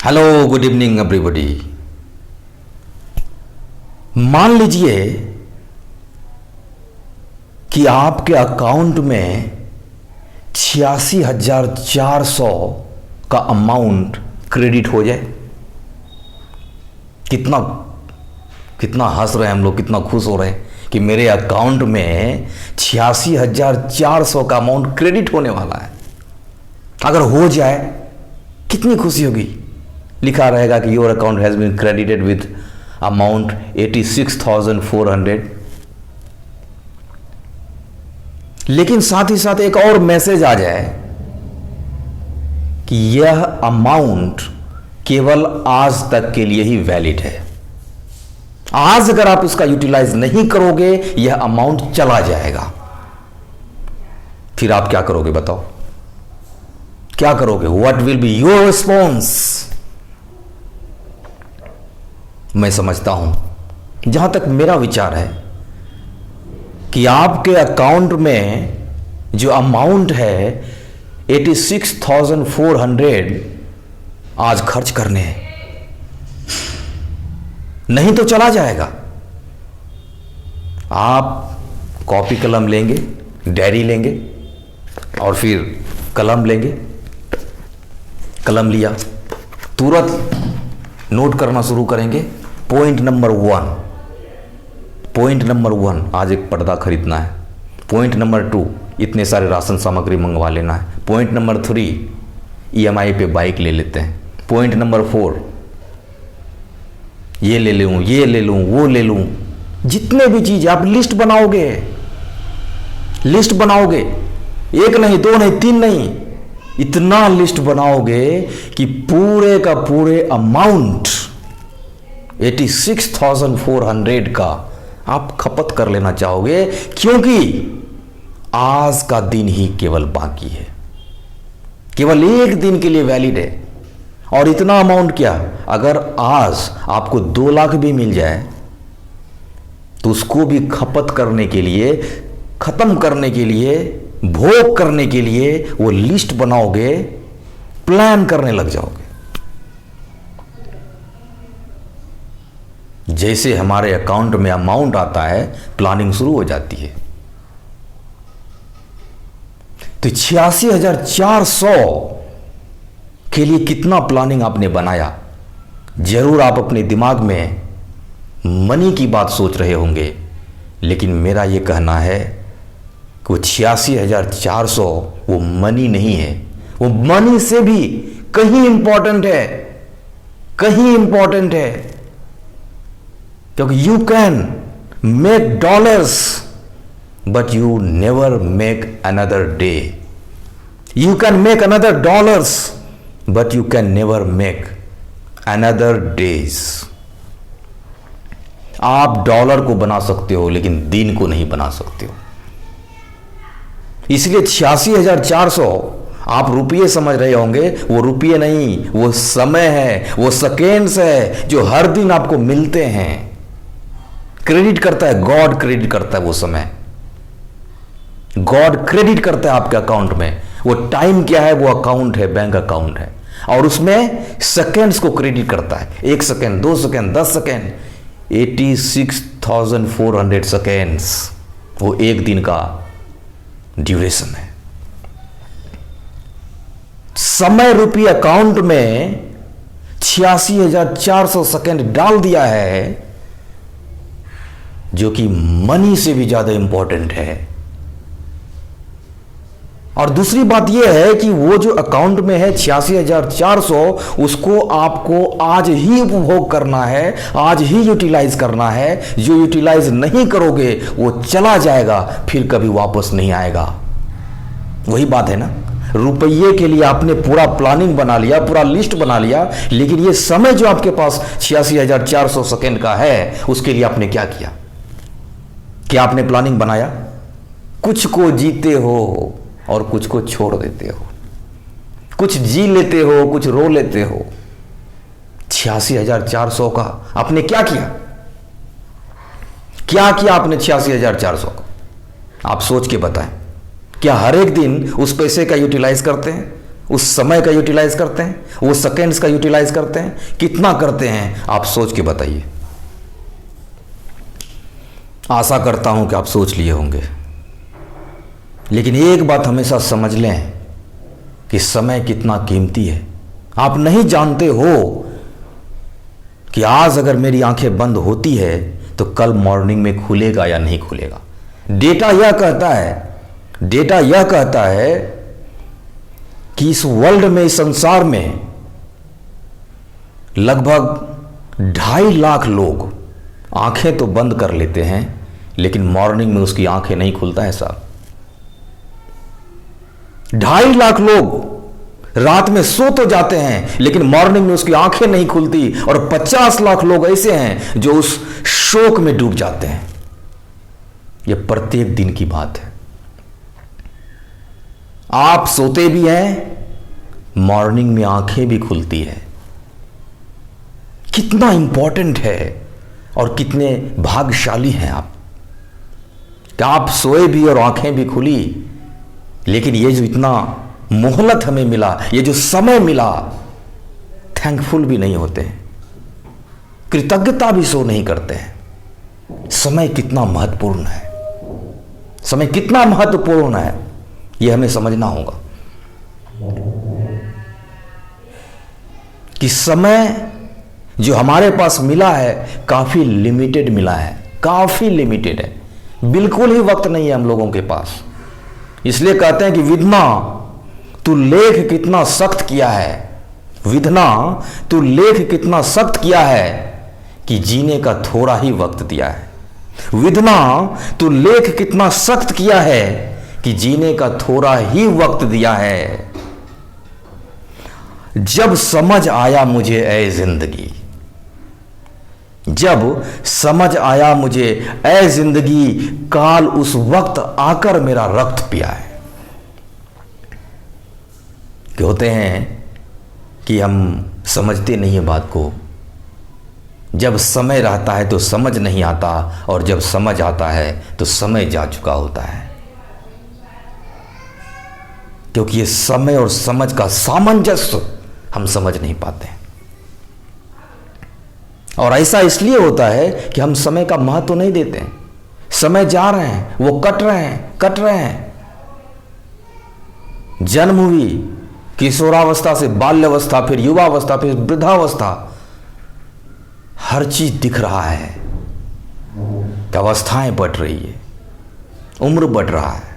Hello, good evening everybody. मान लीजिए कि आपके अकाउंट में 86,400 का अमाउंट क्रेडिट हो जाए। कितना कितना हंस रहे हैं हम लोग, कितना खुश हो रहे हैं कि मेरे अकाउंट में 86,400 का अमाउंट क्रेडिट होने वाला है। अगर हो जाए कितनी खुशी होगी। लिखा रहेगा कि your account has been credited with amount 86,400। लेकिन साथ ही साथ एक और मैसेज आ जाए कि यह अमाउंट केवल आज तक के लिए ही वैलिड है। आज अगर आप उसका यूटिलाइज नहीं करोगे यह अमाउंट चला जाएगा। फिर आप क्या करोगे बताओ, क्या करोगे? What will be your response? मैं समझता हूं, जहां तक मेरा विचार है, कि आपके अकाउंट में जो अमाउंट है 86,400 आज खर्च करने हैं, नहीं तो चला जाएगा। आप कॉपी कलम लेंगे, डायरी लेंगे और फिर कलम लेंगे। कलम लिया, तुरंत नोट करना शुरू करेंगे। पॉइंट नंबर 1, आज एक पर्दा खरीदना है। पॉइंट नंबर 2, इतने सारे राशन सामग्री मंगवा लेना है। पॉइंट नंबर 3, EMI पे बाइक ले लेते हैं। पॉइंट नंबर 4, ये ले लूं, ये ले लूं, वो ले लूं। जितने भी चीज आप लिस्ट बनाओगे, एक नहीं, दो नहीं, तीन नहीं, इतना लिस्ट बनाओगे कि पूरे का पूरे अमाउंट 86,400 का आप खपत कर लेना चाहोगे, क्योंकि आज का दिन ही केवल बाकी है, केवल एक दिन के लिए वैलिड है। और इतना अमाउंट क्या, अगर आज आपको 2 लाख भी मिल जाए तो उसको भी खपत करने के लिए, खत्म करने के लिए, भोग करने के लिए वो लिस्ट बनाओगे, प्लान करने लग जाओगे। जैसे हमारे अकाउंट में अमाउंट आता है, प्लानिंग शुरू हो जाती है। तो 86,400 के लिए कितना प्लानिंग आपने बनाया? जरूर आप अपने दिमाग में मनी की बात सोच रहे होंगे, लेकिन मेरा यह कहना है कि वो 86,400 वो मनी नहीं है, वो मनी से भी कहीं इंपॉर्टेंट है, कहीं इंपॉर्टेंट है। क्योंकि you can make dollars but you never make another day. You can make another dollars but you can never make another days. आप डॉलर को बना सकते हो लेकिन दिन को नहीं बना सकते हो। इसलिए 86,400 आप रुपये समझ रहे होंगे, वो रुपये नहीं, वो समय है, वो सेकेंड्स है जो हर दिन आपको मिलते हैं। क्रेडिट करता है, गॉड क्रेडिट करता है वो समय, गॉड क्रेडिट करता है आपके अकाउंट में। वो टाइम क्या है, वो अकाउंट है, बैंक अकाउंट है, और उसमें सेकेंड्स को क्रेडिट करता है। 1 सेकेंड, 2 सेकेंड, 10 सेकेंड, 86,400 सेकेंड्स, वो एक दिन का ड्यूरेशन है। समय रूपी अकाउंट में 86,400 सेकेंड डाल दिया है, जो कि मनी से भी ज्यादा इंपॉर्टेंट है। और दूसरी बात यह है कि वो जो अकाउंट में है 86,400, उसको आपको आज ही उपभोग करना है, आज ही यूटिलाइज करना है। जो यूटिलाइज नहीं करोगे वो चला जाएगा, फिर कभी वापस नहीं आएगा। वही बात है ना, रुपये के लिए आपने पूरा प्लानिंग बना लिया, पूरा लिस्ट बना लिया, लेकिन ये समय जो आपके पास 86,400 सेकेंड का है, उसके लिए आपने क्या किया? क्या आपने प्लानिंग बनाया? कुछ को जीते हो और कुछ को छोड़ देते हो, कुछ जी लेते हो, कुछ रो लेते हो। 86,400 का आपने क्या किया? क्या किया आपने 86,400 का? आप सोच के बताएं। क्या हर एक दिन उस पैसे का यूटिलाइज करते हैं? उस समय का यूटिलाइज करते हैं, वो सेकेंड्स का यूटिलाइज करते हैं, कितना करते हैं आप सोच के बताइए। आशा करता हूं कि आप सोच लिए होंगे। लेकिन एक बात हमेशा समझ लें कि समय कितना कीमती है। आप नहीं जानते हो कि आज अगर मेरी आंखें बंद होती है तो कल मॉर्निंग में खुलेगा या नहीं खुलेगा। डेटा यह कहता है कि इस वर्ल्ड में, इस संसार में लगभग 2.5 लाख लोग आंखें तो बंद कर लेते हैं लेकिन मॉर्निंग में उसकी आंखें नहीं खुलता है साहब। 2.5 लाख लोग रात में सो तो जाते हैं लेकिन मॉर्निंग में उसकी आंखें नहीं खुलती, और 50 लाख लोग ऐसे हैं जो उस शोक में डूब जाते हैं। यह प्रत्येक दिन की बात है। आप सोते भी हैं, मॉर्निंग में आंखें भी खुलती है। कितना इंपॉर्टेंट है और कितने भाग्यशाली हैं आप कि आप सोए भी और आंखें भी खुली। लेकिन ये जो इतना मोहलत हमें मिला, ये जो समय मिला, थैंकफुल भी नहीं होते हैं, कृतज्ञता भी सो नहीं करते हैं। समय कितना महत्वपूर्ण है, समय कितना महत्वपूर्ण है, यह हमें समझना होगा कि समय जो हमारे पास मिला है काफी लिमिटेड मिला है, काफी लिमिटेड है, बिल्कुल ही वक्त नहीं है हम लोगों के पास। इसलिए कहते हैं कि विधना तू लेख कितना सख्त किया है, विधना तू लेख कितना सख्त किया है कि जीने का थोड़ा ही वक्त दिया है। विधना तू लेख कितना सख्त किया है कि जीने का थोड़ा ही वक्त दिया है। जब समझ आया मुझे ऐ जिंदगी, जब समझ आया मुझे ऐ जिंदगी, काल उस वक्त आकर मेरा रक्त पिया है। कि होते हैं कि हम समझते नहीं है बात को। जब समय रहता है तो समझ नहीं आता, और जब समझ आता है तो समय जा चुका होता है। क्योंकि ये समय और समझ का सामंजस्य हम समझ नहीं पाते। और ऐसा इसलिए होता है कि हम समय का महत्व नहीं देते हैं। समय जा रहे हैं, वो कट रहे हैं। जन्म हुई, किशोरावस्था से बाल्यावस्था, फिर युवावस्था, फिर वृद्धावस्था, हर चीज दिख रहा है कि अवस्थाएं बढ़ रही है, उम्र बढ़ रहा है,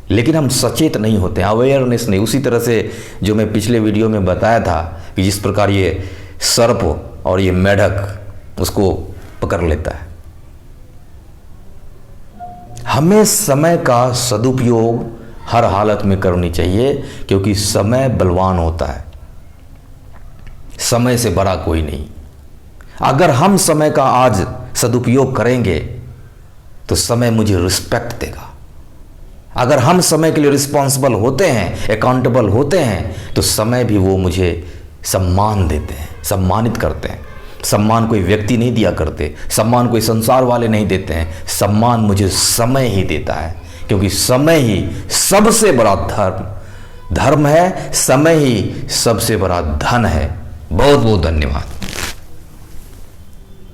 लेकिन हम सचेत नहीं होते, अवेयरनेस नहीं। उसी तरह से जो मैं पिछले वीडियो में बताया था कि जिस प्रकार ये सर्प और ये मेढक उसको पकड़ लेता है। हमें समय का सदुपयोग हर हालत में करनी चाहिए, क्योंकि समय बलवान होता है, समय से बड़ा कोई नहीं। अगर हम समय का आज सदुपयोग करेंगे तो समय मुझे रिस्पेक्ट देगा। अगर हम समय के लिए रिस्पॉन्सिबल होते हैं, अकाउंटेबल होते हैं, तो समय भी वो मुझे सम्मान देते हैं, सम्मानित करते हैं। सम्मान कोई व्यक्ति नहीं दिया करते, सम्मान कोई संसार वाले नहीं देते हैं, सम्मान मुझे समय ही देता है। क्योंकि समय ही सबसे बड़ा धर्म है, समय ही सबसे बड़ा धन है। बहुत बहुत धन्यवाद।